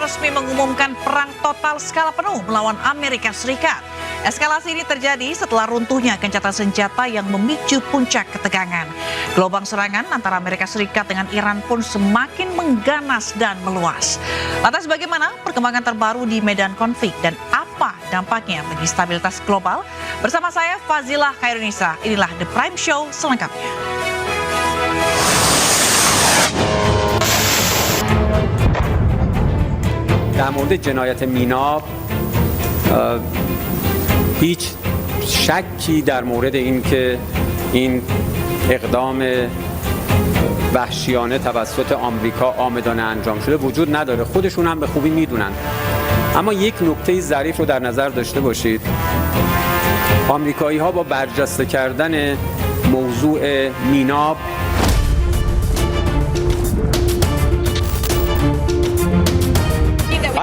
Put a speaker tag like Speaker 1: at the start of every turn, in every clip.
Speaker 1: resmi mengumumkan perang total skala penuh melawan Amerika Serikat. Eskalasi ini terjadi setelah runtuhnya gencatan senjata yang memicu puncak ketegangan. Gelombang serangan antara Amerika Serikat dengan Iran pun semakin mengganas dan meluas. Lantas bagaimana perkembangan terbaru di medan konflik dan apa dampaknya bagi stabilitas global? Bersama saya Fazilah Khairunisa, inilah The Prime Show selengkapnya.
Speaker 2: در مورد جنایت مینا هیچ شکی در مورد اینکه این اقدام وحشیانه توسط آمریکا عامدانه انجام شده وجود نداره. خودشون هم به خوبی میدونن. اما یک نکته ظریف رو در نظر داشته باشید. آمریکایی‌ها با برجسته کردن موضوع مینا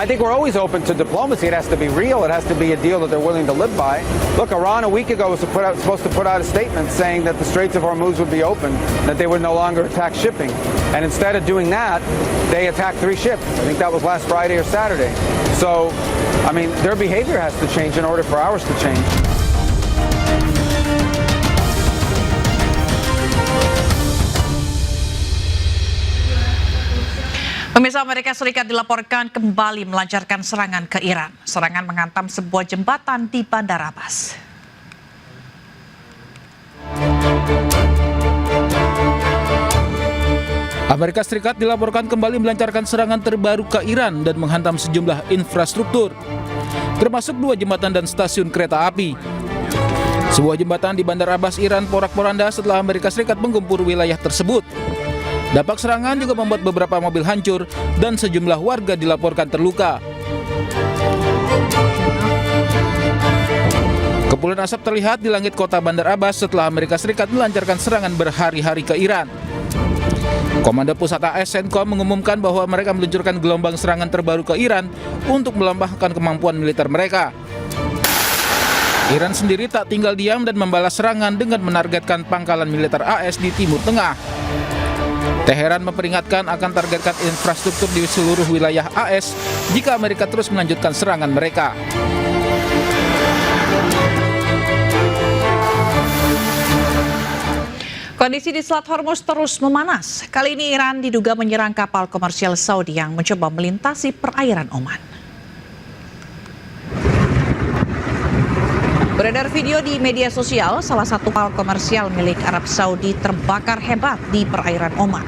Speaker 3: I think we're always open to diplomacy. It has to be real. It has to be a deal that they're willing to live by. Look, Iran a week ago was supposed to put out a statement saying that the Straits of Hormuz would be open, that they would no longer attack shipping. And instead of doing that, they attacked 3 ships. I think that was last Friday or Saturday. So, I mean, their behavior has to change in order for ours to change.
Speaker 1: Pemirsa, Amerika Serikat dilaporkan kembali melancarkan serangan ke Iran. Serangan menghantam sebuah jembatan di Bandar Abbas.
Speaker 4: Amerika Serikat dilaporkan kembali melancarkan serangan terbaru ke Iran dan menghantam sejumlah infrastruktur, termasuk 2 jembatan dan stasiun kereta api. Sebuah jembatan di Bandar Abbas, Iran, porak-poranda setelah Amerika Serikat menggempur wilayah tersebut. Dampak serangan juga membuat beberapa mobil hancur dan sejumlah warga dilaporkan terluka. Kepulan asap terlihat di langit kota Bandar Abbas setelah Amerika Serikat melancarkan serangan berhari-hari ke Iran. Komando Pusat AS CENTCOM mengumumkan bahwa mereka meluncurkan gelombang serangan terbaru ke Iran untuk melemahkan kemampuan militer mereka. Iran sendiri tak tinggal diam dan membalas serangan dengan menargetkan pangkalan militer AS di Timur Tengah. Teheran memperingatkan akan targetkan infrastruktur di seluruh wilayah AS jika Amerika terus melanjutkan serangan mereka.
Speaker 1: Kondisi di Selat Hormuz terus memanas. Kali ini Iran diduga menyerang kapal komersial Saudi yang mencoba melintasi perairan Oman. Beredar video di media sosial, salah satu kapal komersial milik Arab Saudi terbakar hebat di perairan Oman.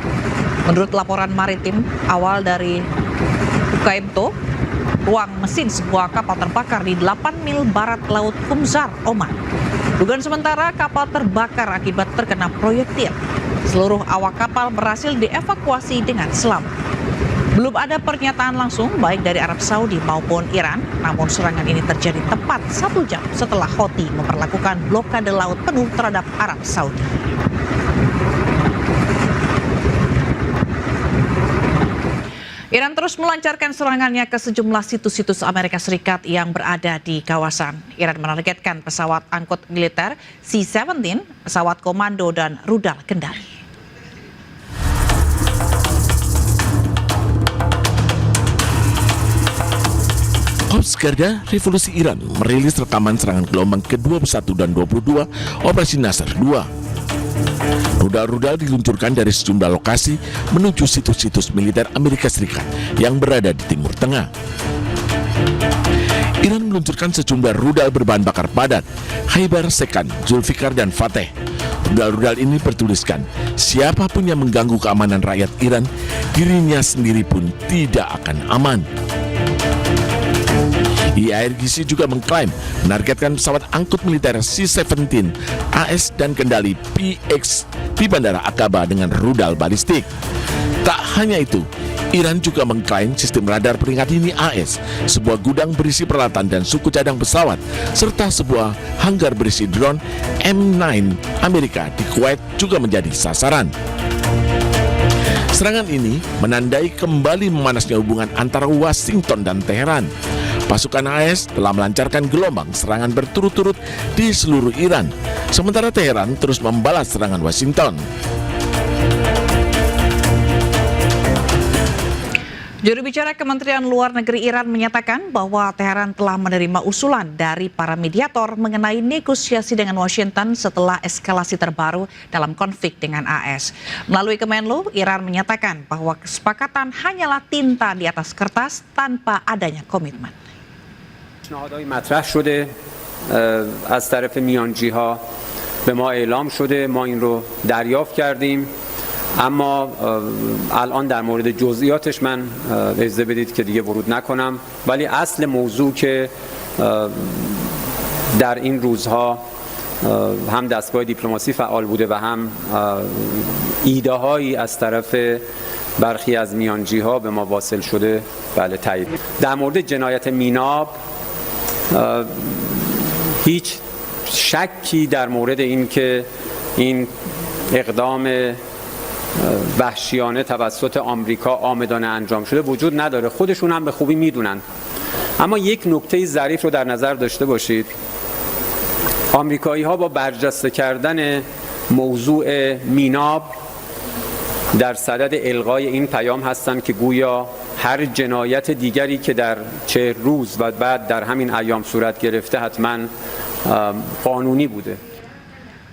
Speaker 1: Menurut laporan maritim awal dari Ukaimto, ruang mesin sebuah kapal terbakar di 8 mil barat laut Kumzar, Oman. Dugaan sementara kapal terbakar akibat terkena proyektil. Seluruh awak kapal berhasil dievakuasi dengan selamat. Belum ada pernyataan langsung baik dari Arab Saudi maupun Iran, namun serangan ini terjadi tepat 1 jam setelah Houthi memperlakukan blokade laut penuh terhadap Arab Saudi. Iran terus melancarkan serangannya ke sejumlah situs-situs Amerika Serikat yang berada di kawasan. Iran menargetkan pesawat angkut militer C-17, pesawat komando dan rudal kendali.
Speaker 5: Korps Garda Revolusi Iran merilis rekaman serangan gelombang ke-21 dan 22 Operasi Nasr 2. Rudal-rudal diluncurkan dari sejumlah lokasi menuju situs-situs militer Amerika Serikat yang berada di Timur Tengah. Iran meluncurkan sejumlah rudal berbahan bakar padat, Khaibar, Sekan, Zulfikar, dan Fateh. Rudal-rudal ini bertuliskan, siapapun yang mengganggu keamanan rakyat Iran, dirinya sendiri pun tidak akan aman. IARGC juga mengklaim menargetkan pesawat angkut militer C-17 AS dan kendali PX di Bandara Aqaba dengan rudal balistik. Tak hanya itu, Iran juga mengklaim sistem radar peringkat dini AS, sebuah gudang berisi peralatan dan suku cadang pesawat, serta sebuah hanggar berisi drone M9 Amerika di Kuwait juga menjadi sasaran. Serangan ini menandai kembali memanasnya hubungan antara Washington dan Teheran. Pasukan AS telah melancarkan gelombang serangan berturut-turut di seluruh Iran, sementara Teheran terus membalas serangan Washington.
Speaker 1: Juru bicara Kementerian Luar Negeri Iran menyatakan bahwa Teheran telah menerima usulan dari para mediator mengenai negosiasi dengan Washington setelah eskalasi terbaru dalam konflik dengan AS. Melalui Kemenlu, Iran menyatakan bahwa kesepakatan hanyalah tinta di atas kertas tanpa adanya komitmen.
Speaker 2: پیشنهادهای مطرح شده از طرف میانجی‌ها به ما اعلام شده، ما این رو دریافت کردیم، اما الان در مورد جزئیاتش من اجازه بدید که دیگه ورود نکنم، ولی اصل موضوع که در این روزها هم دستگاه دیپلماسی فعال بوده و هم ایده هایی از طرف برخی از میانجی‌ها به ما واصل شده، بله تایید. در مورد جنایت میناب هیچ شکی در مورد این که این اقدام وحشیانه توسط آمریکا عامدانه انجام شده وجود نداره، خودشون هم به خوبی میدونن. اما یک نکته ظریف رو در نظر داشته باشید، آمریکایی ها با برجسته کردن موضوع میناب در صدد الغای این پیام هستند که گویا هر جنایت دیگری که در 40 روز و بعد در همین ایام صورت گرفته حتما قانونی بوده.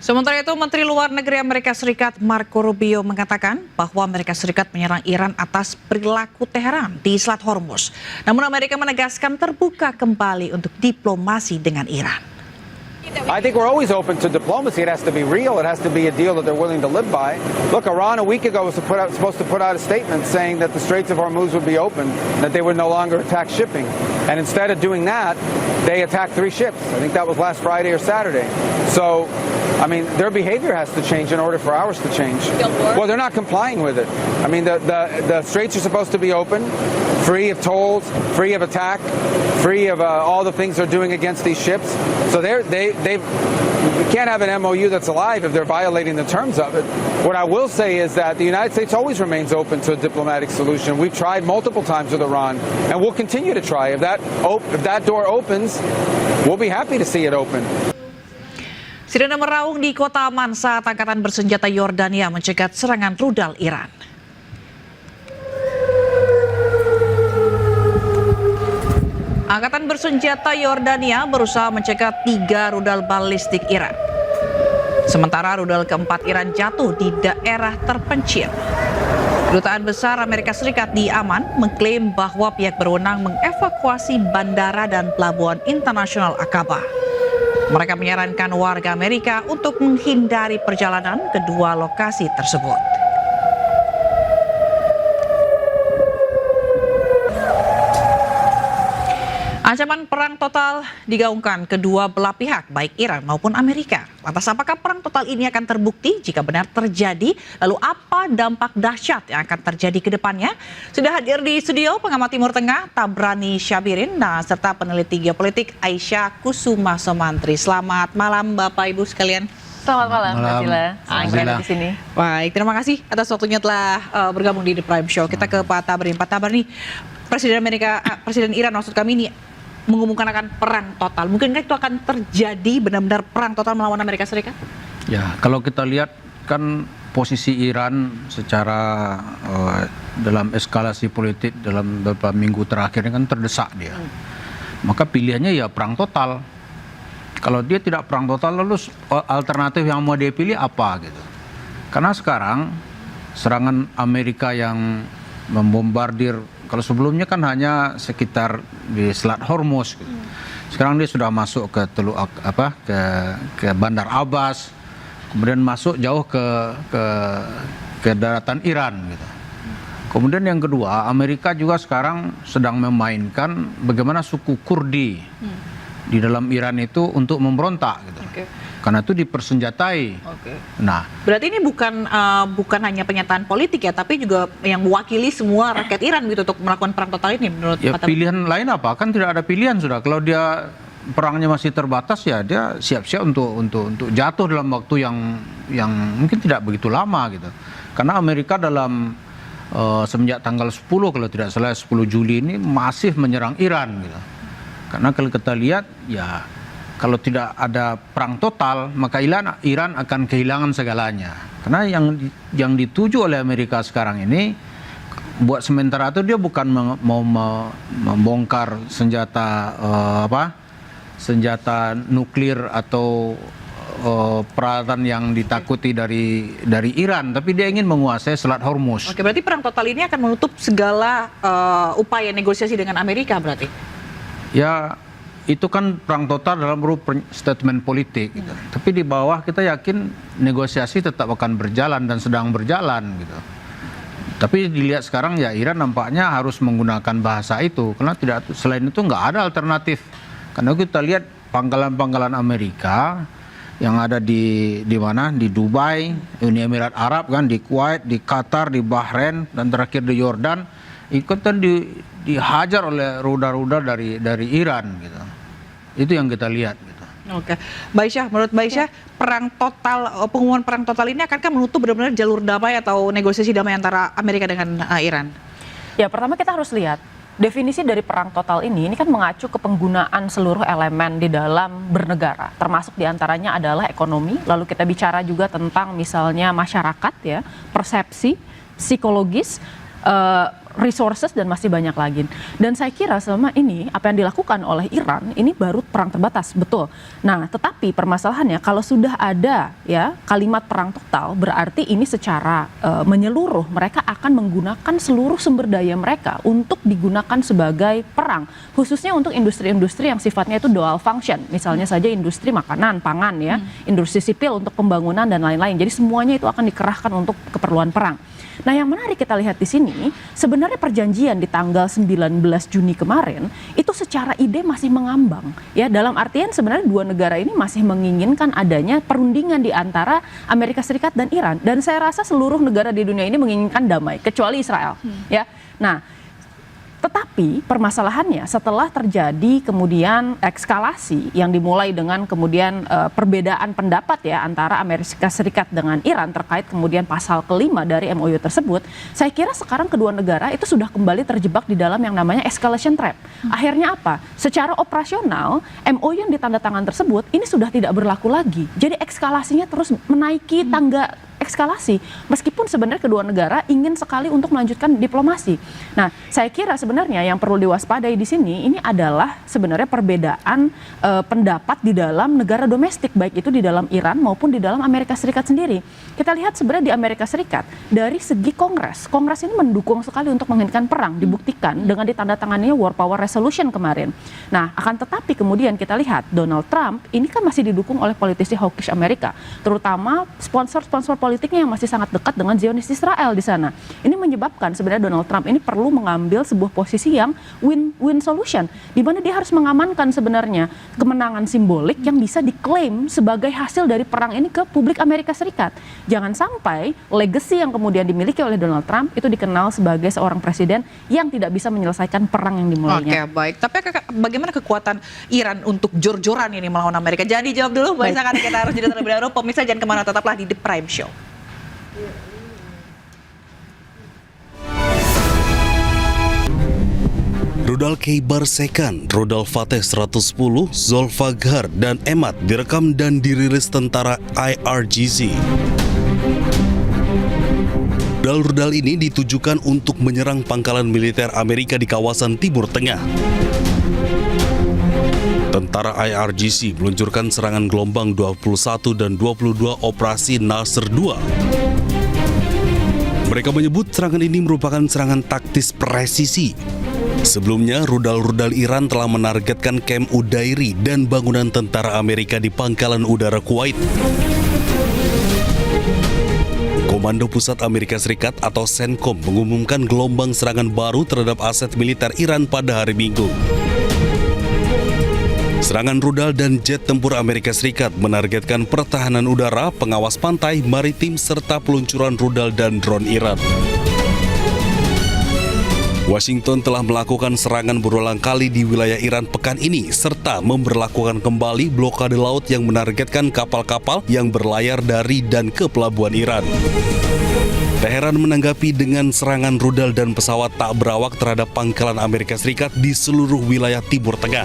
Speaker 1: Sementara itu, Menteri Luar Negeri Amerika Serikat Marco Rubio mengatakan bahwa Amerika Serikat menyerang Iran atas perilaku Teheran di Selat Hormuz. Namun Amerika menegaskan terbuka kembali untuk diplomasi dengan Iran.
Speaker 3: I think we're always open to diplomacy. It has to be real. It has to be a deal that they're willing to live by. Look, Iran a week ago was supposed to put out a statement saying that the Straits of Hormuz would be open, that they would no longer attack shipping. And instead of doing that, they attacked 3 ships. I think that was last Friday or Saturday. So, I mean, their behavior has to change in order for ours to change. Well, they're not complying with it. I mean, the straits are supposed to be open, free of tolls, free of attack, free of all the things they're doing against these ships. So we can't have an MOU that's alive if they're violating the terms of it. What I will say is that the United States always remains open to a diplomatic solution. We've tried multiple times with Iran, and we'll continue to try. If that door opens, we'll be happy to see it open.
Speaker 1: Sirene meraung di kota Amman saat angkatan bersenjata Yordania mencegat serangan rudal Iran. Angkatan bersenjata Yordania berusaha mencegat 3 rudal balistik Iran. Sementara rudal keempat Iran jatuh di daerah terpencil. Kedutaan Besar Amerika Serikat di Amman mengklaim bahwa pihak berwenang mengevakuasi bandara dan pelabuhan internasional Aqaba. Mereka menyarankan warga Amerika untuk menghindari perjalanan ke 2 lokasi tersebut. Ancaman perang total digaungkan kedua belah pihak, baik Iran maupun Amerika. Lantas apakah perang total ini akan terbukti jika benar terjadi? Lalu apa dampak dahsyat yang akan terjadi ke depannya? Sudah hadir di studio pengamat Timur Tengah Tabrani Syabirin serta peneliti geopolitik Aisyah Kusuma Somantri. Selamat malam Bapak Ibu sekalian.
Speaker 6: Selamat malam, Mbak Sila. Ada di sini.
Speaker 1: Baik, terima kasih atas waktunya telah bergabung di The Prime Show. Kita ke Pak Tabarin. Pak Tabarin, Presiden Iran maksud kami ini mengumumkan akan perang total. Mungkinkah itu akan terjadi benar-benar perang total melawan Amerika Serikat?
Speaker 7: Ya, kalau kita lihat kan posisi Iran secara dalam eskalasi politik dalam beberapa minggu terakhir ini kan terdesak dia. Maka pilihannya ya perang total. Kalau dia tidak perang total, lalu alternatif yang mau dia pilih apa gitu. Karena sekarang serangan Amerika yang membombardir, kalau sebelumnya kan hanya sekitar di Selat Hormuz gitu. Sekarang dia sudah masuk ke ke Bandar Abbas, kemudian masuk jauh ke daratan Iran gitu. Kemudian yang kedua, Amerika juga sekarang sedang memainkan bagaimana suku Kurdi di dalam Iran itu untuk memberontak gitu. Karena itu dipersenjatai. Nah,
Speaker 1: berarti ini bukan hanya pernyataan politik ya, tapi juga yang mewakili semua rakyat Iran gitu untuk melakukan perang total ini menurut
Speaker 7: ya,
Speaker 1: Pak Tabarin.
Speaker 7: pilihan lain apa? Kan tidak ada pilihan sudah. Kalau dia perangnya masih terbatas ya dia siap-siap untuk jatuh dalam waktu yang mungkin tidak begitu lama gitu. Karena Amerika dalam semenjak tanggal 10 kalau tidak salah 10 Juli ini masih menyerang Iran gitu. Karena kalau kita lihat ya kalau tidak ada perang total, maka Iran akan kehilangan segalanya. Karena yang dituju oleh Amerika sekarang ini, buat sementara itu dia bukan mau membongkar senjata senjata nuklir atau peralatan yang ditakuti dari Iran, tapi dia ingin menguasai Selat Hormuz.
Speaker 1: Oke, berarti perang total ini akan menutup segala upaya negosiasi dengan Amerika berarti?
Speaker 7: Ya, itu kan perang total dalam berupa statement politik gitu. Tapi di bawah kita yakin negosiasi tetap akan berjalan dan sedang berjalan gitu. Tapi dilihat sekarang ya Iran nampaknya harus menggunakan bahasa itu karena selain itu nggak ada alternatif. Karena kita lihat pangkalan-pangkalan Amerika yang ada di mana, di Dubai, Uni Emirat Arab kan, di Kuwait, di Qatar, di Bahrain, dan terakhir di Yordan, ikutan dihajar oleh rudal-rudal dari Iran gitu. Itu yang kita lihat gitu.
Speaker 1: Oke, Baisyah, menurut Baisyah, pengumuman perang total ini akankah menutup benar-benar jalur damai atau negosiasi damai antara Amerika dengan Iran?
Speaker 6: Ya, pertama kita harus lihat definisi dari perang total ini kan mengacu ke penggunaan seluruh elemen di dalam bernegara, termasuk diantaranya adalah ekonomi, lalu kita bicara juga tentang misalnya masyarakat ya, persepsi, psikologis, resources, dan masih banyak lagi. Dan saya kira selama ini apa yang dilakukan oleh Iran ini baru perang terbatas, betul. Nah, tetapi permasalahannya kalau sudah ada ya kalimat perang total, berarti ini secara menyeluruh mereka akan menggunakan seluruh sumber daya mereka untuk digunakan sebagai perang, khususnya untuk industri-industri yang sifatnya itu dual function, misalnya saja industri makanan, pangan ya, industri sipil untuk pembangunan dan lain-lain. Jadi semuanya itu akan dikerahkan untuk keperluan perang. Nah, yang menarik kita lihat di sini, sebenarnya perjanjian di tanggal 19 Juni kemarin itu secara ide masih mengambang. Ya, dalam artian sebenarnya dua negara ini masih menginginkan adanya perundingan di antara Amerika Serikat dan Iran. Dan saya rasa seluruh negara di dunia ini menginginkan damai, kecuali Israel. Ya, nah, tetapi permasalahannya setelah terjadi kemudian ekskalasi yang dimulai dengan kemudian perbedaan pendapat ya antara Amerika Serikat dengan Iran terkait kemudian pasal kelima dari MOU tersebut, saya kira sekarang kedua negara itu sudah kembali terjebak di dalam yang namanya escalation trap. Akhirnya apa? Secara operasional MOU yang ditandatangan tersebut ini sudah tidak berlaku lagi. Jadi eskalasinya terus menaiki tangga eskalasi, meskipun sebenarnya kedua negara ingin sekali untuk melanjutkan diplomasi. Nah, saya kira sebenarnya yang perlu diwaspadai di sini ini adalah sebenarnya perbedaan pendapat di dalam negara domestik, baik itu di dalam Iran maupun di dalam Amerika Serikat sendiri. Kita lihat sebenarnya di Amerika Serikat dari segi Kongres ini mendukung sekali untuk menghentikan perang, dibuktikan dengan ditandatangannya War Power Resolution kemarin. Nah, akan tetapi kemudian kita lihat Donald Trump ini kan masih didukung oleh politisi hawkish Amerika, terutama sponsor-sponsor politiknya yang masih sangat dekat dengan Zionis Israel di sana. Ini menyebabkan sebenarnya Donald Trump ini perlu mengambil sebuah posisi yang win-win solution, di mana dia harus mengamankan sebenarnya kemenangan simbolik yang bisa diklaim sebagai hasil dari perang ini ke publik Amerika Serikat. Jangan sampai legacy yang kemudian dimiliki oleh Donald Trump itu dikenal sebagai seorang presiden yang tidak bisa menyelesaikan perang yang dimulainya.
Speaker 1: Oke, baik. Tapi bagaimana kekuatan Iran untuk jor-joran ini melawan Amerika? Jangan dijawab dulu, Mbak Isa, karena kita harus jeda terlebih dahulu. Pemirsa jangan kemana, tetaplah di The Prime Show.
Speaker 8: Rudal Kheibar Second, Rudal Fateh 110, Zolfaghar, dan Emad direkam dan dirilis tentara IRGC. Rudal-rudal ini ditujukan untuk menyerang pangkalan militer Amerika di kawasan Timur Tengah. Tentara IRGC meluncurkan serangan gelombang 21 dan 22 Operasi Nasr II. Mereka menyebut serangan ini merupakan serangan taktis presisi. Sebelumnya, rudal-rudal Iran telah menargetkan kamp Udairi dan bangunan tentara Amerika di Pangkalan Udara Kuwait. Komando Pusat Amerika Serikat atau CENTCOM mengumumkan gelombang serangan baru terhadap aset militer Iran pada hari Minggu. Serangan rudal dan jet tempur Amerika Serikat menargetkan pertahanan udara, pengawas pantai, maritim, serta peluncuran rudal dan drone Iran. Washington telah melakukan serangan berulang kali di wilayah Iran pekan ini, serta memberlakukan kembali blokade laut yang menargetkan kapal-kapal yang berlayar dari dan ke pelabuhan Iran. Teheran menanggapi dengan serangan rudal dan pesawat tak berawak terhadap pangkalan Amerika Serikat di seluruh wilayah Timur Tengah.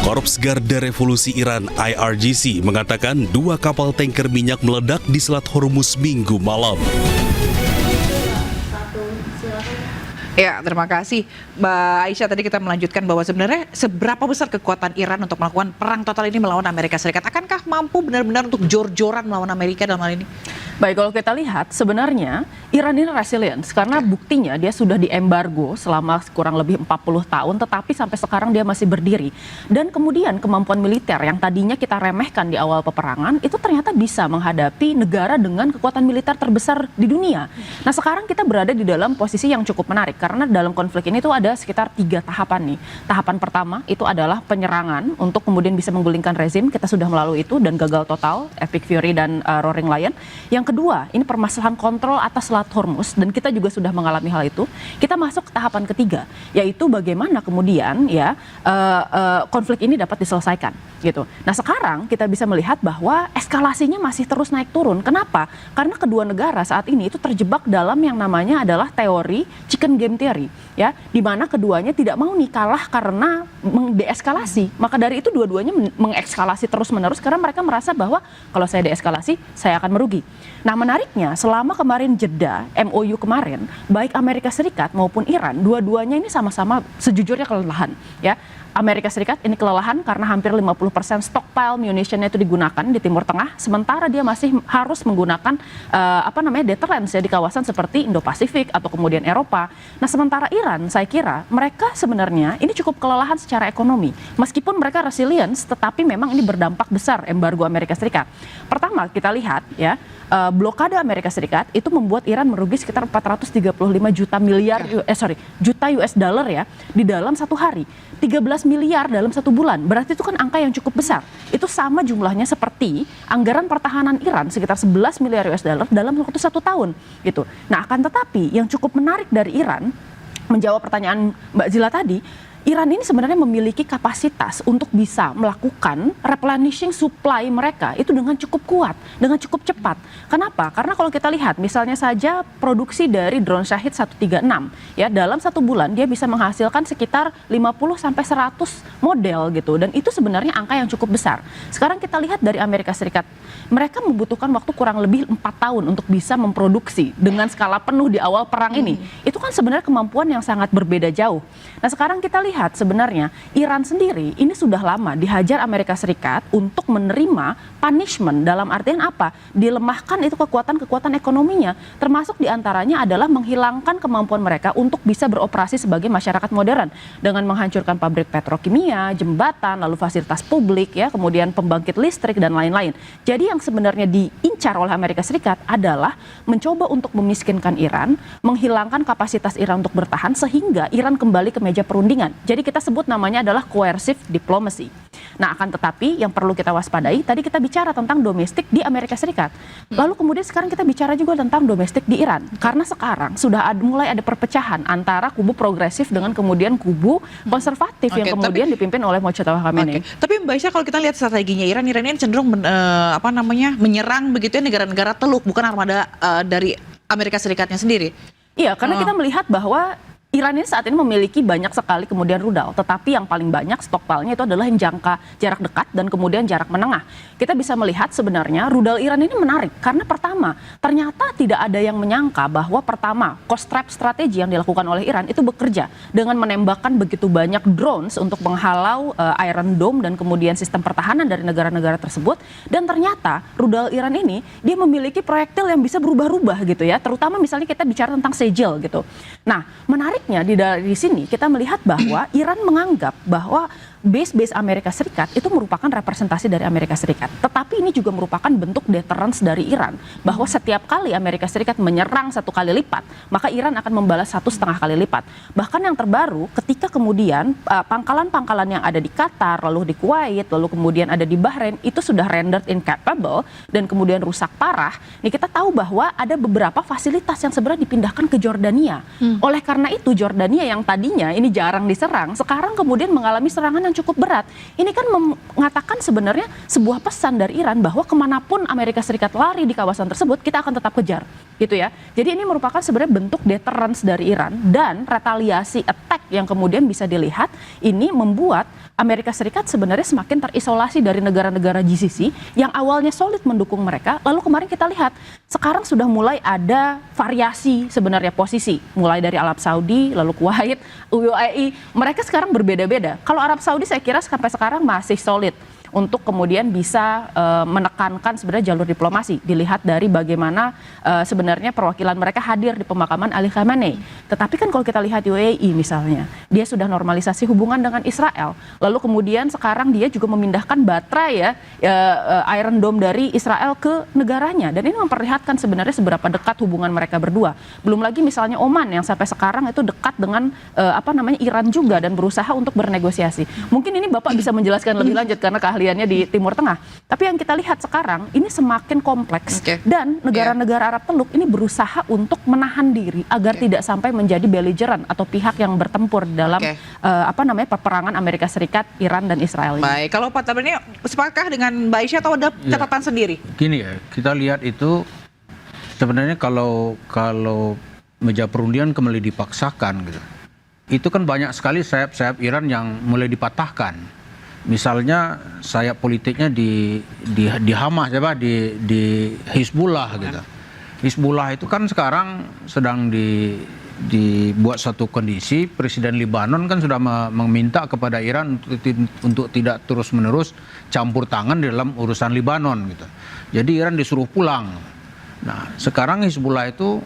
Speaker 8: Korps Garda Revolusi Iran IRGC mengatakan 2 kapal tanker minyak meledak di Selat Hormuz Minggu malam.
Speaker 1: Ya, terima kasih Mbak Aisyah. Tadi kita melanjutkan bahwa sebenarnya seberapa besar kekuatan Iran untuk melakukan perang total ini melawan Amerika Serikat? Akankah mampu benar-benar untuk jor-joran melawan Amerika dalam hal ini?
Speaker 6: Baik, kalau kita lihat sebenarnya Iran ini resilience karena buktinya dia sudah diembargo selama kurang lebih 40 tahun tetapi sampai sekarang dia masih berdiri. Dan kemudian kemampuan militer yang tadinya kita remehkan di awal peperangan itu ternyata bisa menghadapi negara dengan kekuatan militer terbesar di dunia. Nah, sekarang kita berada di dalam posisi yang cukup menarik karena dalam konflik ini tuh ada sekitar 3 tahapan nih. Tahapan pertama itu adalah penyerangan untuk kemudian bisa menggulingkan rezim. Kita sudah melalui itu dan gagal total, Epic Fury dan Roaring Lion. Yang kedua, ini permasalahan kontrol atas Selat Hormuz dan kita juga sudah mengalami hal itu. Kita masuk ke tahapan ketiga, yaitu bagaimana kemudian ya konflik ini dapat diselesaikan gitu. Nah, sekarang kita bisa melihat bahwa eskalasinya masih terus naik turun. Kenapa? Karena kedua negara saat ini itu terjebak dalam yang namanya adalah teori chicken game theory, ya, di mana keduanya tidak mau nih kalah karena deeskalasi. Maka dari itu dua-duanya mengekskalasi terus-menerus karena mereka merasa bahwa kalau saya deeskalasi, saya akan merugi. Nah, menariknya selama kemarin jeda MOU kemarin, baik Amerika Serikat maupun Iran, dua-duanya ini sama-sama sejujurnya kelelahan, ya. Amerika Serikat ini kelelahan karena hampir 50% stockpile munitionnya itu digunakan di Timur Tengah, sementara dia masih harus menggunakan deterrence ya di kawasan seperti Indo-Pasifik atau kemudian Eropa. Nah, sementara Iran, saya kira mereka sebenarnya ini cukup kelelahan secara ekonomi. Meskipun mereka resilience, tetapi memang ini berdampak besar embargo Amerika Serikat. Pertama, kita lihat ya, blokade Amerika Serikat itu membuat Iran merugi sekitar 435 juta US dollar ya di dalam satu hari. 13 miliar dalam satu bulan. Berarti itu kan angka yang cukup besar. Itu sama jumlahnya seperti anggaran pertahanan Iran sekitar 11 miliar US dollar dalam waktu 1 tahun gitu. Nah, akan tetapi yang cukup menarik dari Iran, menjawab pertanyaan Mbak Zila tadi, Iran ini sebenarnya memiliki kapasitas untuk bisa melakukan replenishing supply mereka itu dengan cukup kuat, dengan cukup cepat. Kenapa? Karena kalau kita lihat misalnya saja produksi dari drone Shahid 136 ya dalam 1 bulan dia bisa menghasilkan sekitar 50 sampai 100 model gitu dan itu sebenarnya angka yang cukup besar. Sekarang kita lihat dari Amerika Serikat, mereka membutuhkan waktu kurang lebih 4 tahun untuk bisa memproduksi dengan skala penuh di awal perang ini. Itu kan sebenarnya kemampuan yang sangat berbeda jauh. Nah, sekarang kita lihat sebenarnya Iran sendiri ini sudah lama dihajar Amerika Serikat untuk menerima punishment dalam artian apa? Dilemahkan itu kekuatan-kekuatan ekonominya, termasuk diantaranya adalah menghilangkan kemampuan mereka untuk bisa beroperasi sebagai masyarakat modern dengan menghancurkan pabrik petrokimia, jembatan, lalu fasilitas publik ya, kemudian pembangkit listrik dan lain-lain. Jadi yang sebenarnya diincar oleh Amerika Serikat adalah mencoba untuk memiskinkan Iran, menghilangkan kapasitas Iran untuk bertahan sehingga Iran kembali ke meja perundingan. Jadi kita sebut namanya adalah coercive diplomacy. Nah, akan tetapi yang perlu kita waspadai, tadi kita bicara tentang domestik di Amerika Serikat. Lalu kemudian sekarang kita bicara juga tentang domestik di Iran. Karena sekarang sudah mulai ada perpecahan antara kubu progresif dengan kemudian kubu konservatif yang kemudian dipimpin oleh Mojtaba Khamenei.
Speaker 1: Tapi Mbak Aisyah, kalau kita lihat strateginya Iran ini cenderung menyerang begitu ya negara-negara teluk, bukan armada dari Amerika Serikatnya sendiri.
Speaker 6: Iya, karena kita melihat bahwa Iran ini saat ini memiliki banyak sekali kemudian rudal, tetapi yang paling banyak stokpilnya itu adalah yang jangka jarak dekat dan kemudian jarak menengah. Kita bisa melihat sebenarnya rudal Iran ini menarik karena pertama, ternyata tidak ada yang menyangka bahwa pertama, cost trap strategi yang dilakukan oleh Iran itu bekerja dengan menembakkan begitu banyak drones untuk menghalau Iron Dome dan kemudian sistem pertahanan dari negara-negara tersebut. Dan ternyata rudal Iran ini dia memiliki proyektil yang bisa berubah-ubah gitu ya, terutama misalnya kita bicara tentang Sejil gitu. Nah, menarik di sini kita melihat bahwa Iran menganggap bahwa base-base Amerika Serikat itu merupakan representasi dari Amerika Serikat. Tetapi ini juga merupakan bentuk deterrence dari Iran. Bahwa setiap kali Amerika Serikat menyerang 1 kali lipat, maka Iran akan membalas 1,5 kali lipat. Bahkan yang terbaru ketika kemudian pangkalan-pangkalan yang ada di Qatar, lalu di Kuwait, lalu kemudian ada di Bahrain, itu sudah rendered incapable dan kemudian rusak parah. Nih kita tahu bahwa ada beberapa fasilitas yang sebenarnya dipindahkan ke Jordania. Oleh karena itu Jordania yang tadinya ini jarang diserang, sekarang kemudian mengalami serangan yang yang cukup berat. Ini kan mengatakan sebenarnya sebuah pesan dari Iran bahwa kemanapun Amerika Serikat lari di kawasan tersebut, kita akan tetap kejar, gitu ya. Jadi ini merupakan sebenarnya bentuk deterrence dari Iran, dan retaliasi attack yang kemudian bisa dilihat ini membuat Amerika Serikat sebenarnya semakin terisolasi dari negara-negara GCC yang awalnya solid mendukung mereka. Lalu kemarin kita lihat sekarang sudah mulai ada variasi sebenarnya posisi, mulai dari Arab Saudi, lalu Kuwait, UAE, mereka sekarang berbeda-beda. Kalau Arab Saudi saya kira sampai sekarang masih solid untuk kemudian bisa menekankan sebenarnya jalur diplomasi, dilihat dari bagaimana sebenarnya perwakilan mereka hadir di pemakaman Ali Khamenei. Tetapi kan kalau kita lihat UAE misalnya, dia sudah normalisasi hubungan dengan Israel, lalu kemudian sekarang dia juga memindahkan baterai Iron Dome dari Israel ke negaranya, dan ini memperlihatkan sebenarnya seberapa dekat hubungan mereka berdua. Belum lagi misalnya Oman yang sampai sekarang itu dekat dengan Iran juga dan berusaha untuk bernegosiasi. Mungkin ini Bapak bisa menjelaskan lebih lanjut karena keahliannya di Timur Tengah. Tapi yang kita lihat sekarang ini semakin kompleks, dan negara-negara Arab Teluk ini berusaha untuk menahan diri agar tidak sampai menjadi belligerent atau pihak yang bertempur dalam peperangan Amerika Serikat, Iran dan Israel ini.
Speaker 1: Baik, kalau Pak Tabrani sepakat dengan Mbak Aisyah atau ada catatan sendiri?
Speaker 7: Gini ya, kita lihat itu sebenarnya kalau meja perundingan kembali dipaksakan gitu, itu kan banyak sekali sayap-sayap Iran yang mulai dipatahkan. Misalnya sayap politiknya di Hamas, di Hizbullah gitu. Hizbullah itu kan sekarang sedang dibuat satu kondisi. Presiden Lebanon kan sudah meminta kepada Iran untuk tidak terus-menerus campur tangan di dalam urusan Lebanon gitu. Jadi Iran disuruh pulang. Nah, sekarang Hizbullah itu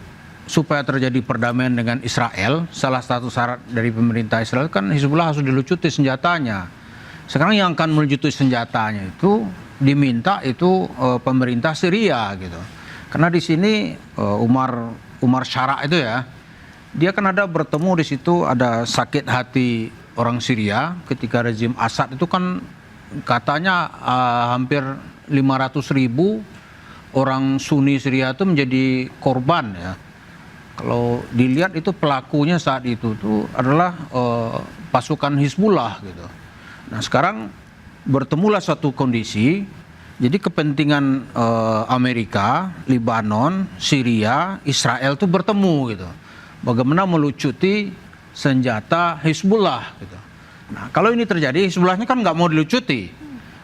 Speaker 7: supaya terjadi perdamaian dengan Israel, salah satu syarat dari pemerintah Israel kan Hizbullah harus dilucuti senjatanya. Sekarang yang akan melucuti senjatanya itu diminta itu pemerintah Syria gitu. Karena di sini Umar Syara itu ya, dia kan ada bertemu di situ, ada sakit hati orang Syria ketika rezim Assad itu kan katanya hampir 500.000 orang Sunni Syria itu menjadi korban ya. Kalau dilihat itu pelakunya saat itu tuh adalah pasukan Hizbullah gitu. Nah sekarang bertemulah satu kondisi, jadi kepentingan Amerika, Lebanon, Syria, Israel itu bertemu gitu. Bagaimana melucuti senjata Hizbullah gitu. Nah kalau ini terjadi, Hizbullahnya kan nggak mau dilucuti,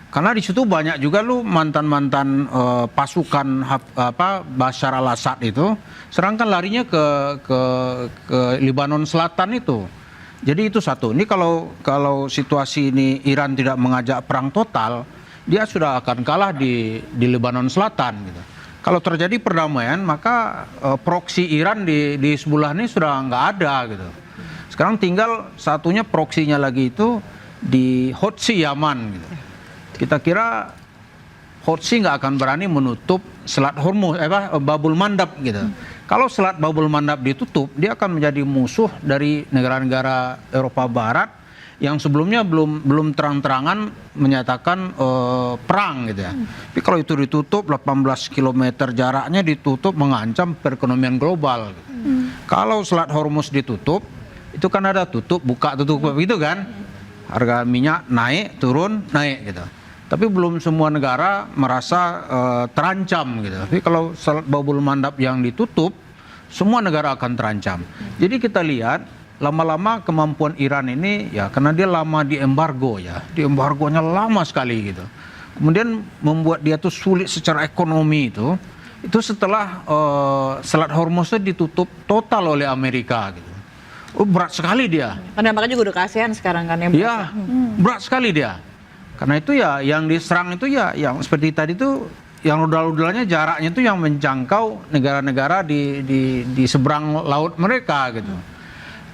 Speaker 7: karena di situ banyak juga mantan-mantan pasukan Bashar al-Assad itu, sedangkan larinya ke Lebanon Selatan itu. Jadi itu satu. Ini kalau situasi ini Iran tidak mengajak perang total, dia sudah akan kalah di Lebanon Selatan gitu. Kalau terjadi perdamaian, maka proksi Iran di Hizbullah ini sudah nggak ada gitu. Sekarang tinggal satunya proksinya lagi itu di Houthi Yaman gitu. Kita kira Houthi nggak akan berani menutup Selat Hormuz, Babul Mandab gitu. Kalau Selat Babul Mandab ditutup, dia akan menjadi musuh dari negara-negara Eropa Barat yang sebelumnya belum terang-terangan menyatakan perang gitu ya. Tapi kalau itu ditutup 18 km jaraknya ditutup, mengancam perekonomian global gitu. Kalau Selat Hormuz ditutup, itu kan ada tutup buka tutup gitu kan. Harga minyak naik turun naik gitu. Tapi belum semua negara merasa terancam gitu. Tapi kalau Selat Babul Mandab yang ditutup, semua negara akan terancam. Jadi kita lihat lama-lama kemampuan Iran ini ya, karena dia lama di embargo ya, di embargonya lama sekali gitu. Kemudian membuat dia tuh sulit secara ekonomi itu setelah Selat Hormuz itu ditutup total oleh Amerika gitu. Oh, berat sekali dia.
Speaker 1: Dampaknya juga udah kasihan sekarang kan ya.
Speaker 7: Ya, berat sekali dia. Karena itu ya yang diserang itu ya yang seperti tadi itu yang rudal-rudalnya jaraknya itu yang menjangkau negara-negara di seberang laut mereka gitu.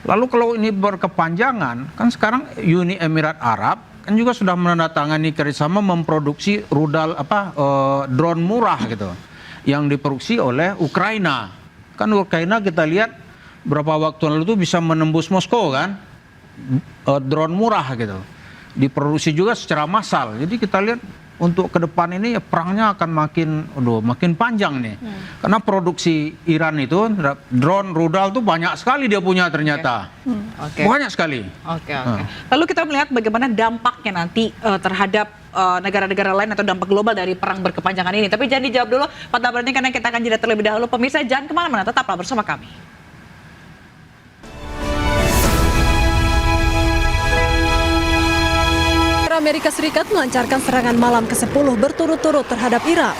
Speaker 7: Lalu kalau ini berkepanjangan, kan sekarang Uni Emirat Arab kan juga sudah menandatangani kerjasama memproduksi rudal drone murah gitu yang diproduksi oleh Ukraina. Kan Ukraina kita lihat berapa waktu lalu itu bisa menembus Moskow kan, drone murah gitu. Diproduksi juga secara massal. Jadi kita lihat untuk ke depan ini ya perangnya akan makin panjang nih. Karena produksi Iran itu drone rudal tuh banyak sekali dia punya ternyata. Banyak sekali.
Speaker 1: Lalu kita melihat bagaimana dampaknya nanti terhadap negara-negara lain atau dampak global dari perang berkepanjangan ini. Tapi jangan dijawab dulu Pak Tabrani karena kita akan jeda terlebih dahulu. Pemirsa jangan kemana-mana, tetaplah bersama kami.
Speaker 9: Amerika Serikat melancarkan serangan malam ke-10 berturut-turut terhadap Iran.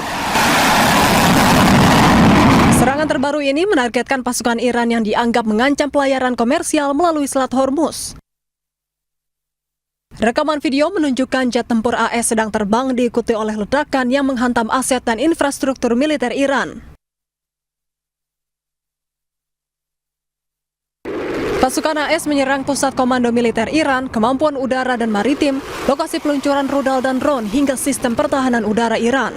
Speaker 9: Serangan terbaru ini menargetkan pasukan Iran yang dianggap mengancam pelayaran komersial melalui Selat Hormuz. Rekaman video menunjukkan jet tempur AS sedang terbang diikuti oleh ledakan yang menghantam aset dan infrastruktur militer Iran. Pasukan AS menyerang pusat komando militer Iran, kemampuan udara dan maritim, lokasi peluncuran rudal dan drone hingga sistem pertahanan udara Iran.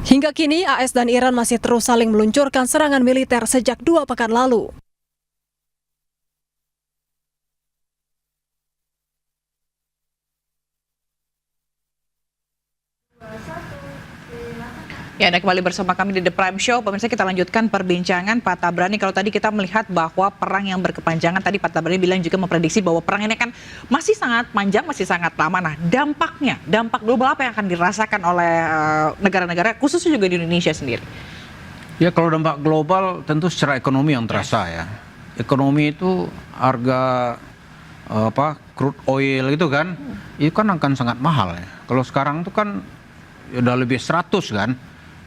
Speaker 9: Hingga kini AS dan Iran masih terus saling meluncurkan serangan militer sejak 2 pekan lalu.
Speaker 1: Ya, Anda kembali bersama kami di The Prime Show. Pemirsa, kita lanjutkan perbincangan Pak Tabrani. Kalau tadi kita melihat bahwa perang yang berkepanjangan, tadi Pak Tabrani bilang juga memprediksi bahwa perang ini kan masih sangat panjang, masih sangat lama. Nah, dampak global apa yang akan dirasakan oleh negara-negara, khususnya juga di Indonesia sendiri?
Speaker 7: Ya, kalau dampak global tentu secara ekonomi yang terasa ya. Ekonomi itu harga crude oil itu kan, itu kan akan sangat mahal ya. Kalau sekarang itu kan udah lebih 100 kan.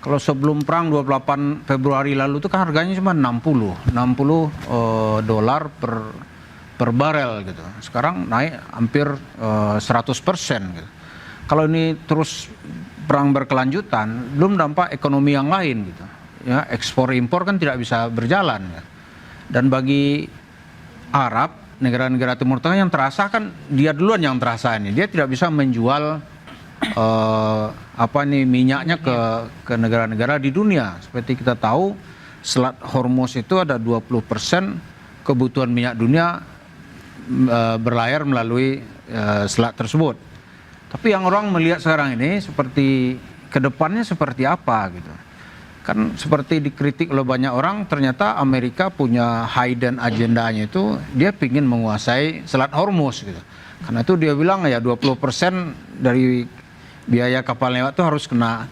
Speaker 7: Kalau sebelum perang 28 Februari lalu itu kan harganya cuma 60 dolar per barel gitu. Sekarang naik hampir 100% gitu. Kalau ini terus perang berkelanjutan, belum dampak ekonomi yang lain gitu. Ya, ekspor impor kan tidak bisa berjalan ya. Dan bagi Arab, negara-negara Timur Tengah yang terasa kan dia duluan yang terasa ini. Dia tidak bisa menjual minyaknya ke negara-negara di dunia. Seperti kita tahu, Selat Hormuz itu ada 20% kebutuhan minyak dunia berlayar melalui selat tersebut. Tapi yang orang melihat sekarang ini seperti kedepannya seperti apa gitu. Kan seperti dikritik oleh banyak orang, ternyata Amerika punya hidden agendanya itu dia ingin menguasai Selat Hormuz gitu. Karena itu dia bilang ya 20% dari biaya kapal lewat itu harus kena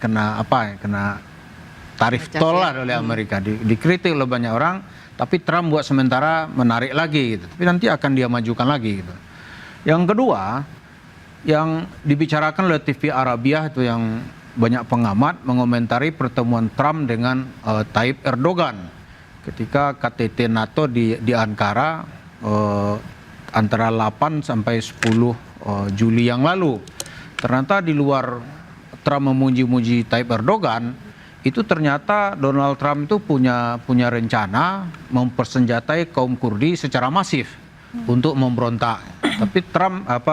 Speaker 7: tarif tol lah oleh Amerika. Dikritik oleh banyak orang, tapi Trump buat sementara menarik lagi gitu. Tapi nanti akan dia majukan lagi gitu. Yang kedua, yang dibicarakan oleh TV Arabia itu yang banyak pengamat mengomentari pertemuan Trump dengan Tayyip Erdogan ketika KTT NATO di Ankara antara 8 sampai 10 Juli yang lalu. Ternyata di luar Trump memuji-muji Tayyip Erdogan, itu ternyata Donald Trump itu punya rencana mempersenjatai kaum Kurdi secara masif untuk memberontak. Tapi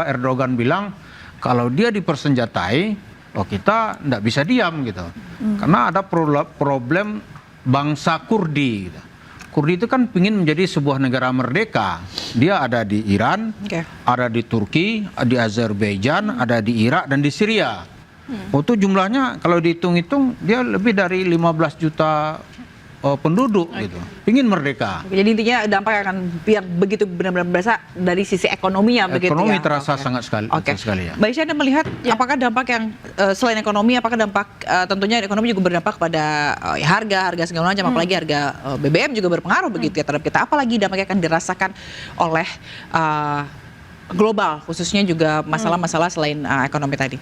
Speaker 7: Erdogan bilang kalau dia dipersenjatai, kita tidak bisa diam gitu. Karena ada problem bangsa Kurdi gitu. Kurdi itu kan ingin menjadi sebuah negara merdeka. Dia ada di Iran, ada di Turki, di Azerbaijan, ada di Irak dan di Syria. Itu jumlahnya kalau dihitung-hitung dia lebih dari 15 juta penduduk gitu. Ingin merdeka.
Speaker 1: Jadi intinya dampak akan yang begitu benar-benar berasa dari sisi ekonominya begitu ya.
Speaker 7: Ekonomi terasa sangat sekali ya.
Speaker 1: Baik, saya melihat apakah dampak yang selain ekonomi, apakah dampak tentunya ekonomi juga berdampak pada harga segala macam, apalagi harga BBM juga berpengaruh begitu ya terhadap kita. Apalagi dampaknya akan dirasakan oleh global, khususnya juga masalah-masalah selain ekonomi tadi.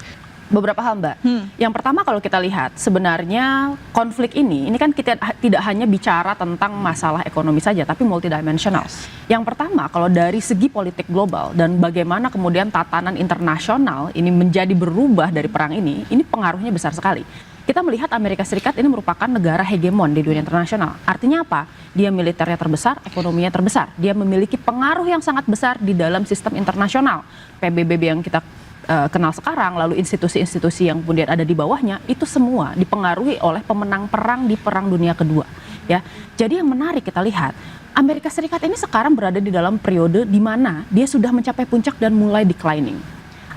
Speaker 6: Beberapa hal, Mbak. Yang pertama kalau kita lihat sebenarnya konflik ini kan kita tidak hanya bicara tentang masalah ekonomi saja, tapi multidimensional. Yang pertama kalau dari segi politik global dan bagaimana kemudian tatanan internasional ini menjadi berubah dari perang ini pengaruhnya besar sekali. Kita melihat Amerika Serikat ini merupakan negara hegemon di dunia internasional. Artinya apa? Dia militernya terbesar, ekonominya terbesar. Dia memiliki pengaruh yang sangat besar di dalam sistem internasional. PBB yang kita kenal sekarang, lalu institusi-institusi yang kemudian ada di bawahnya, itu semua dipengaruhi oleh pemenang perang di Perang Dunia Kedua. Ya, jadi yang menarik kita lihat, Amerika Serikat ini sekarang berada di dalam periode di mana dia sudah mencapai puncak dan mulai declining.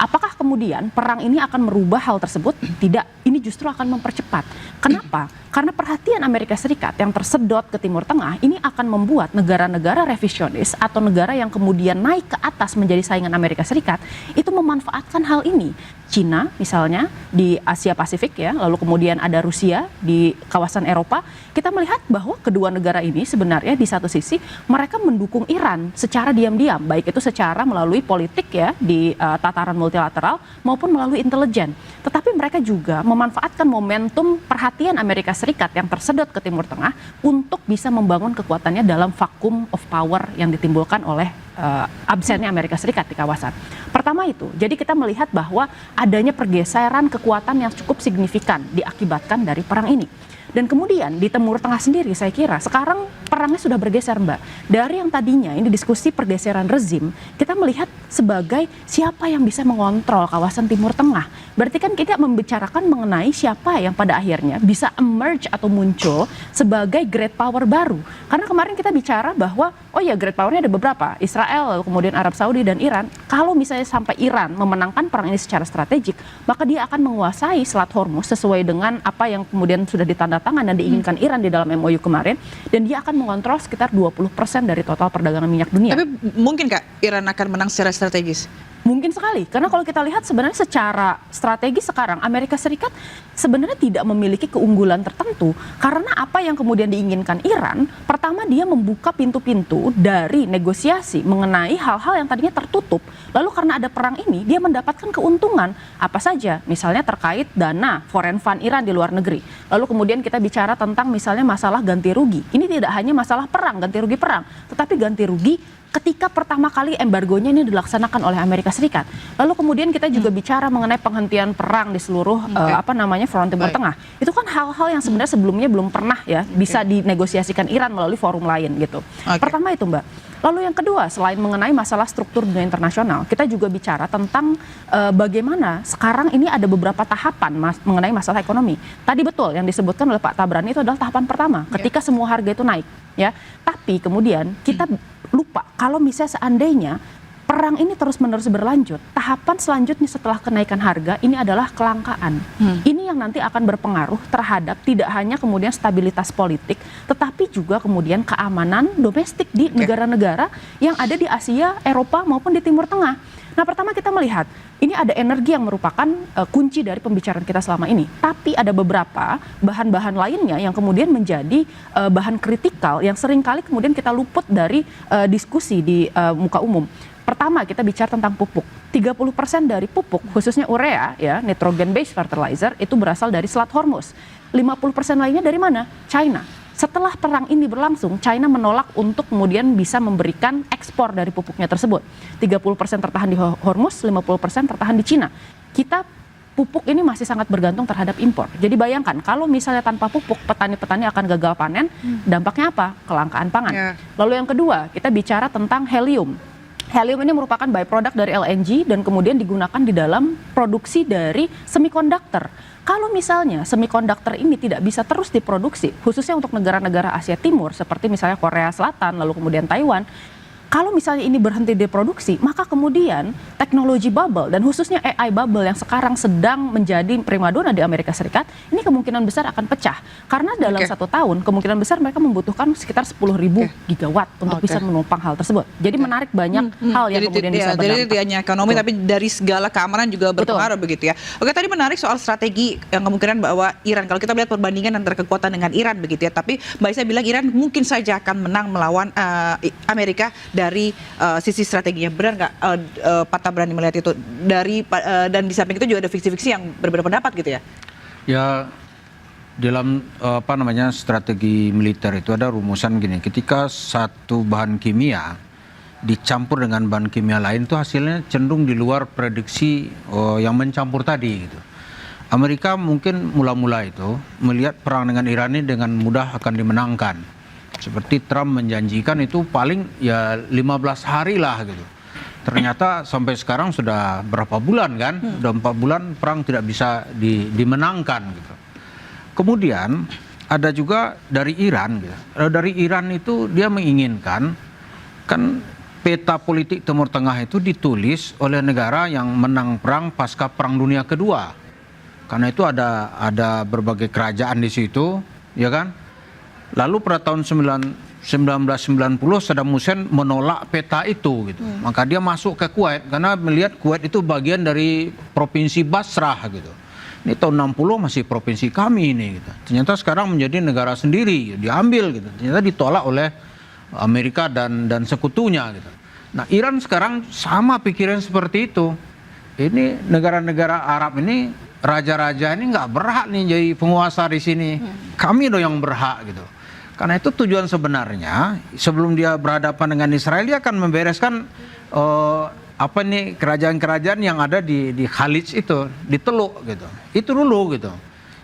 Speaker 6: Apakah kemudian perang ini akan merubah hal tersebut? Tidak, ini justru akan mempercepat. Kenapa? Karena perhatian Amerika Serikat yang tersedot ke Timur Tengah ini akan membuat negara-negara revisionis atau negara yang kemudian naik ke atas menjadi saingan Amerika Serikat itu memanfaatkan hal ini. Cina misalnya di Asia Pasifik ya, lalu kemudian ada Rusia di kawasan Eropa. Kita melihat bahwa kedua negara ini sebenarnya di satu sisi mereka mendukung Iran secara diam-diam, baik itu secara melalui politik ya di tataran multilateral maupun melalui intelijen. Tetapi mereka juga memanfaatkan momentum perhatian Amerika Serikat yang tersedot ke Timur Tengah untuk bisa membangun kekuatannya dalam vakum of power yang ditimbulkan oleh absennya Amerika Serikat di kawasan. Pertama itu, jadi kita melihat bahwa adanya pergeseran kekuatan yang cukup signifikan diakibatkan dari perang ini. Dan kemudian di Timur Tengah sendiri saya kira sekarang perangnya sudah bergeser Mbak. Dari yang tadinya ini diskusi pergeseran rezim, kita melihat sebagai siapa yang bisa mengontrol kawasan Timur Tengah. Berarti kan kita membicarakan mengenai siapa yang pada akhirnya bisa emerge atau muncul sebagai great power baru. Karena kemarin kita bicara bahwa oh ya great powernya ada beberapa, Israel, lalu kemudian Arab Saudi dan Iran. Kalau misalnya sampai Iran memenangkan perang ini secara strategik, maka dia akan menguasai Selat Hormuz sesuai dengan apa yang kemudian sudah ditandatangan dan diinginkan Iran di dalam MOU kemarin, dan dia akan mengontrol sekitar 20% dari total perdagangan minyak dunia.
Speaker 1: Tapi mungkin Kak Iran akan menang secara strategis?
Speaker 6: Mungkin sekali, karena kalau kita lihat sebenarnya secara strategi sekarang Amerika Serikat sebenarnya tidak memiliki keunggulan tertentu, karena apa yang kemudian diinginkan Iran, pertama dia membuka pintu-pintu dari negosiasi mengenai hal-hal yang tadinya tertutup, lalu karena ada perang ini dia mendapatkan keuntungan apa saja, misalnya terkait dana foreign fund Iran di luar negeri, lalu kemudian kita bicara tentang misalnya masalah ganti rugi, ini tidak hanya masalah perang, ganti rugi perang, tetapi ganti rugi ketika pertama kali embargonya ini dilaksanakan oleh Amerika Serikat. Lalu kemudian kita juga bicara mengenai penghentian perang di seluruh front Timur Tengah. Itu kan hal-hal yang sebenarnya sebelumnya belum pernah ya bisa dinegosiasikan Iran melalui forum lain gitu. Pertama itu Mbak. Lalu yang kedua, selain mengenai masalah struktur dunia internasional, kita juga bicara tentang bagaimana sekarang ini ada beberapa tahapan mengenai masalah ekonomi. Tadi betul yang disebutkan oleh Pak Tabrani itu adalah tahapan pertama, ketika semua harga itu naik, ya. Tapi kemudian kita lupa kalau misalnya seandainya perang ini terus-menerus berlanjut, tahapan selanjutnya setelah kenaikan harga ini adalah kelangkaan. Ini yang nanti akan berpengaruh terhadap tidak hanya kemudian stabilitas politik, tetapi juga kemudian keamanan domestik di negara-negara yang ada di Asia, Eropa maupun di Timur Tengah. Nah, pertama kita melihat ini ada energi yang merupakan kunci dari pembicaraan kita selama ini. Tapi ada beberapa bahan-bahan lainnya yang kemudian menjadi bahan kritikal yang seringkali kemudian kita luput dari diskusi di muka umum. Pertama kita bicara tentang pupuk. 30% dari pupuk khususnya urea ya, nitrogen based fertilizer itu berasal dari Selat Hormuz. 50% lainnya dari mana? China. Setelah perang ini berlangsung, China menolak untuk kemudian bisa memberikan ekspor dari pupuknya tersebut. 30% tertahan di Hormuz, 50% tertahan di China. Kita pupuk ini masih sangat bergantung terhadap impor. Jadi bayangkan kalau misalnya tanpa pupuk, petani-petani akan gagal panen, dampaknya apa? Kelangkaan pangan. Lalu yang kedua, kita bicara tentang helium. Helium ini merupakan byproduct dari LNG dan kemudian digunakan di dalam produksi dari semikonduktor. Kalau misalnya semikonduktor ini tidak bisa terus diproduksi, khususnya untuk negara-negara Asia Timur seperti misalnya Korea Selatan, lalu kemudian Taiwan, kalau misalnya ini berhenti diproduksi, maka kemudian teknologi bubble dan khususnya AI bubble yang sekarang sedang menjadi primadona di Amerika Serikat, ini kemungkinan besar akan pecah. Karena dalam 1 tahun, kemungkinan besar mereka membutuhkan sekitar 10.000 gigawatt untuk bisa menopang hal tersebut. Jadi menarik banyak hal yang kemudian bisa berdampak.
Speaker 1: Jadi tidak hanya ekonomi, tapi dari segala keamanan juga berpengaruh begitu ya. Oke, tadi menarik soal strategi yang kemungkinan bahwa Iran, kalau kita melihat perbandingan antara kekuatan dengan Iran begitu ya, tapi Mbak Isa bilang Iran mungkin saja akan menang melawan Amerika dari sisi strateginya. Benar nggak Pak Tabrani melihat itu dari dan di samping itu juga ada fiksi-fiksi yang berbeda pendapat gitu ya?
Speaker 7: Ya, dalam strategi militer itu ada rumusan gini, ketika satu bahan kimia dicampur dengan bahan kimia lain itu hasilnya cenderung di luar prediksi yang mencampur tadi gitu. Amerika mungkin mula-mula itu melihat perang dengan Iran ini dengan mudah akan dimenangkan. Seperti Trump menjanjikan itu paling ya 15 hari lah gitu. Ternyata sampai sekarang sudah berapa bulan kan? Sudah 4 bulan perang tidak bisa dimenangkan gitu. Kemudian ada juga dari Iran gitu. Dari Iran itu dia menginginkan kan peta politik Timur Tengah itu ditulis oleh negara yang menang perang pasca Perang Dunia Kedua. Karena itu ada berbagai kerajaan di situ, ya kan? Lalu pada tahun 1990 Saddam Hussein menolak peta itu gitu. Maka dia masuk ke Kuwait karena melihat Kuwait itu bagian dari provinsi Basrah gitu. Ini tahun 60 masih provinsi kami ini gitu. Ternyata sekarang menjadi negara sendiri, diambil gitu. Ternyata ditolak oleh Amerika dan sekutunya gitu. Nah, Iran sekarang sama pikiran seperti itu. Ini negara-negara Arab ini, raja-raja ini nggak berhak nih jadi penguasa di sini. Kami dong yang berhak gitu. Karena itu tujuan sebenarnya sebelum dia berhadapan dengan Israel, dia akan membereskan kerajaan-kerajaan yang ada di Khalij itu, di Teluk gitu. Itu dulu gitu.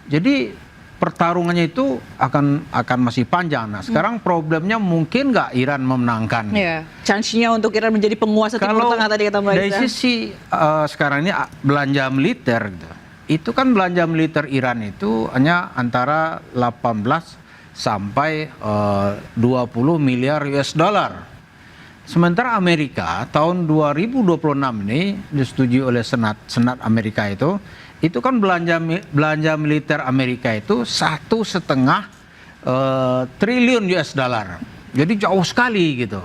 Speaker 7: Jadi pertarungannya itu akan masih panjang. Nah, sekarang problemnya mungkin nggak Iran memenangkan.
Speaker 1: Iya. Chance-nya untuk Iran menjadi penguasa Timur Tengah tadi kata Mbak Aisyah.
Speaker 7: Dari sisi sekarang ini belanja militer gitu. Itu kan belanja militer Iran itu hanya antara 18 sampai 20 miliar US dollar. Sementara Amerika tahun 2026 ini disetujui oleh Senat Amerika itu kan belanja militer Amerika itu 1,5 triliun US dollar. Jadi jauh sekali gitu.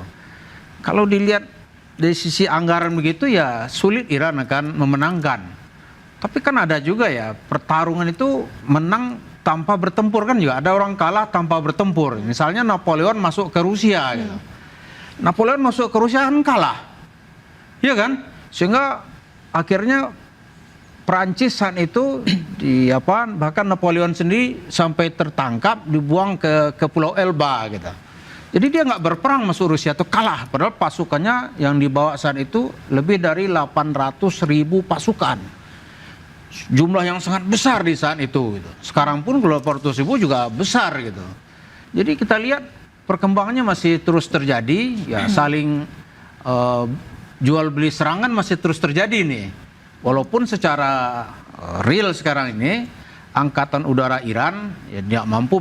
Speaker 7: Kalau dilihat dari sisi anggaran begitu ya sulit Iran akan memenangkan. Tapi kan ada juga ya pertarungan itu menang tanpa bertempur kan juga. Ada orang kalah tanpa bertempur. Misalnya Napoleon masuk ke Rusia gitu. Napoleon masuk ke Rusia kan kalah, ya kan? Sehingga akhirnya Prancis saat itu bahkan Napoleon sendiri sampai tertangkap dibuang ke Pulau Elba gitu. Jadi dia nggak berperang masuk Rusia itu kalah, padahal pasukannya yang dibawa saat itu lebih dari 800.000 pasukan. Jumlah yang sangat besar di saat itu gitu. Sekarang pun kalau 400.000 juga besar gitu. Jadi kita lihat perkembangannya masih terus terjadi, ya saling jual beli serangan masih terus terjadi nih. Walaupun secara real sekarang ini angkatan udara Iran ya tidak mampu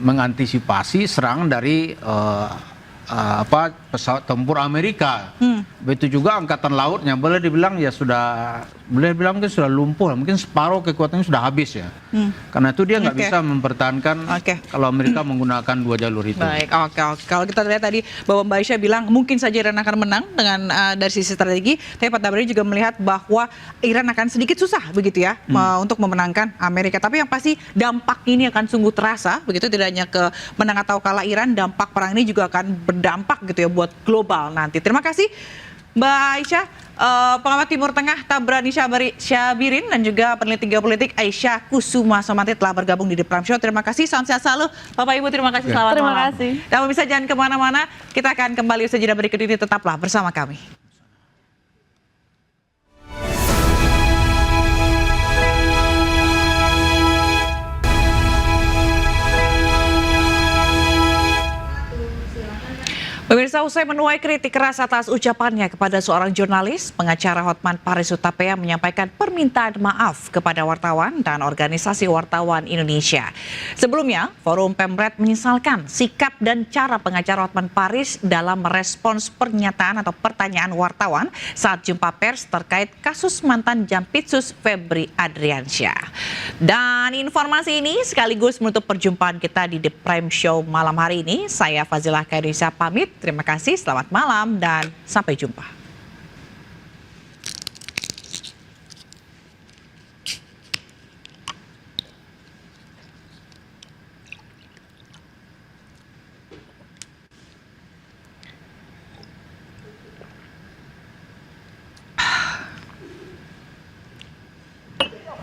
Speaker 7: mengantisipasi serangan dari pesawat tempur Amerika. Begitu juga angkatan lautnya boleh dibilang sudah lumpuh, mungkin separuh kekuatannya sudah habis ya. Karena itu dia nggak bisa mempertahankan kalau Amerika menggunakan 2 jalur itu.
Speaker 1: Baik, oke. Kalau kita lihat tadi bahwa Mbak Aisyah bilang mungkin saja Iran akan menang dengan dari sisi strategi, tapi Pak Tabari juga melihat bahwa Iran akan sedikit susah begitu ya untuk memenangkan Amerika. Tapi yang pasti dampak ini akan sungguh terasa begitu, tidak hanya ke menang atau kalah Iran, dampak perang ini juga akan berdampak gitu ya buat global nanti. Terima kasih Mbak Aisyah, pengamat Timur Tengah Tabrani Syabirin, dan juga peneliti geopolitik Aisyah Kusuma Somati telah bergabung di The Prime Show. Terima kasih, salam sehat selalu Bapak Ibu, terima kasih, selamat malam. Terima kasih. Dan pemirsa jangan kemana-mana, kita akan kembali usai jeda berikut ini, tetaplah bersama kami. Pemirsa, usai menuai kritik keras atas ucapannya kepada seorang jurnalis, pengacara Hotman Paris Hutapea menyampaikan permintaan maaf kepada wartawan dan organisasi wartawan Indonesia. Sebelumnya, Forum Pemret menyesalkan sikap dan cara pengacara Hotman Paris dalam merespons pernyataan atau pertanyaan wartawan saat jumpa pers terkait kasus mantan Jampitsus Febri Adriansyah. Dan informasi ini sekaligus menutup perjumpaan kita di The Prime Show malam hari ini. Saya Fazilah Khairunisa pamit. Terima kasih, selamat malam, dan sampai jumpa.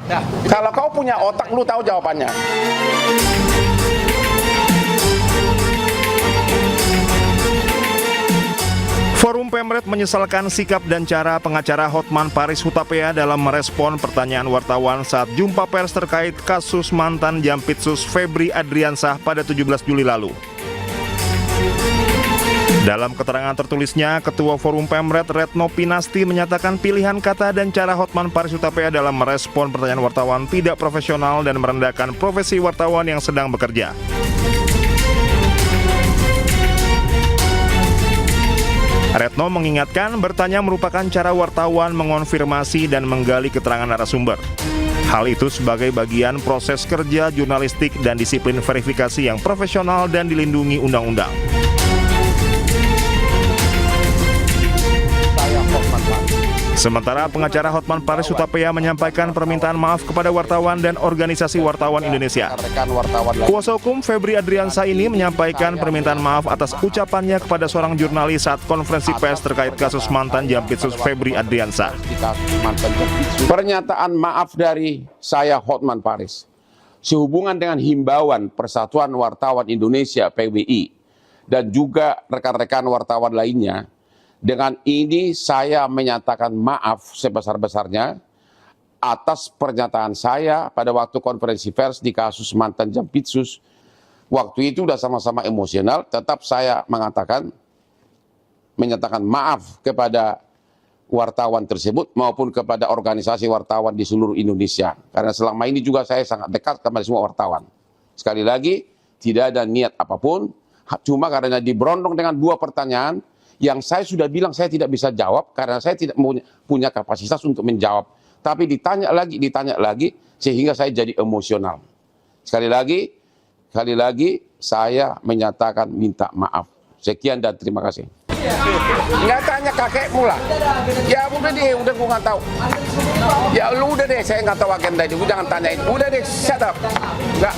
Speaker 10: Nah, kalau kau punya otak, lu tahu jawabannya.
Speaker 11: Forum Pemret menyesalkan sikap dan cara pengacara Hotman Paris Hutapea dalam merespon pertanyaan wartawan saat jumpa pers terkait kasus mantan Jampitsus Febri Adriansyah pada 17 Juli lalu. Dalam keterangan tertulisnya, Ketua Forum Pemret Retno Pinasti menyatakan pilihan kata dan cara Hotman Paris Hutapea dalam merespon pertanyaan wartawan tidak profesional dan merendahkan profesi wartawan yang sedang bekerja. Retno mengingatkan bertanya merupakan cara wartawan mengonfirmasi dan menggali keterangan narasumber. Hal itu sebagai bagian proses kerja jurnalistik dan disiplin verifikasi yang profesional dan dilindungi undang-undang. Sementara pengacara Hotman Paris Hutapea menyampaikan permintaan maaf kepada wartawan dan organisasi wartawan Indonesia. Kuasa hukum Febri Adriansa ini menyampaikan permintaan maaf atas ucapannya kepada seorang jurnalis saat konferensi pers terkait kasus mantan Jampitsus Febri Adriansa.
Speaker 10: Pernyataan maaf dari saya Hotman Paris sehubungan dengan himbauan Persatuan Wartawan Indonesia PWI dan juga rekan-rekan wartawan lainnya. Dengan ini saya menyatakan maaf sebesar-besarnya atas pernyataan saya pada waktu konferensi pers di kasus mantan Jampitsus. Waktu itu sudah sama-sama emosional, tetap saya menyatakan maaf kepada wartawan tersebut maupun kepada organisasi wartawan di seluruh Indonesia. Karena selama ini juga saya sangat dekat kepada semua wartawan. Sekali lagi, tidak ada niat apapun, cuma karena diberondong dengan dua pertanyaan, yang saya sudah bilang saya tidak bisa jawab karena saya tidak punya kapasitas untuk menjawab. Tapi ditanya lagi sehingga saya jadi emosional. Sekali lagi saya menyatakan minta maaf. Sekian dan terima kasih. Nggak tanya kakekmu lah. Ya udah deh, udah gue nggak tahu. Ya lu udah deh, saya nggak tahu agenda itu. Jangan tanyain. Udah deh, shut up. Nggak.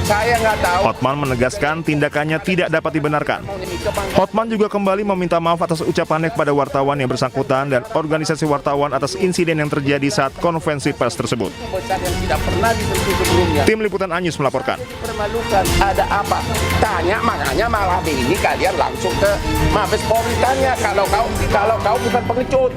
Speaker 10: Saya nggak tahu.
Speaker 11: Hotman menegaskan tindakannya tidak dapat dibenarkan. Hotman juga kembali meminta maaf atas ucapannya kepada wartawan yang bersangkutan dan organisasi wartawan atas insiden yang terjadi saat konferensi pers tersebut. Tim Liputan Anyus melaporkan.
Speaker 10: Permalukan, ada apa? Tanya, makanya malah ini kalian langsung ke Mabes Polri tanya kalau kau bukan pengecut.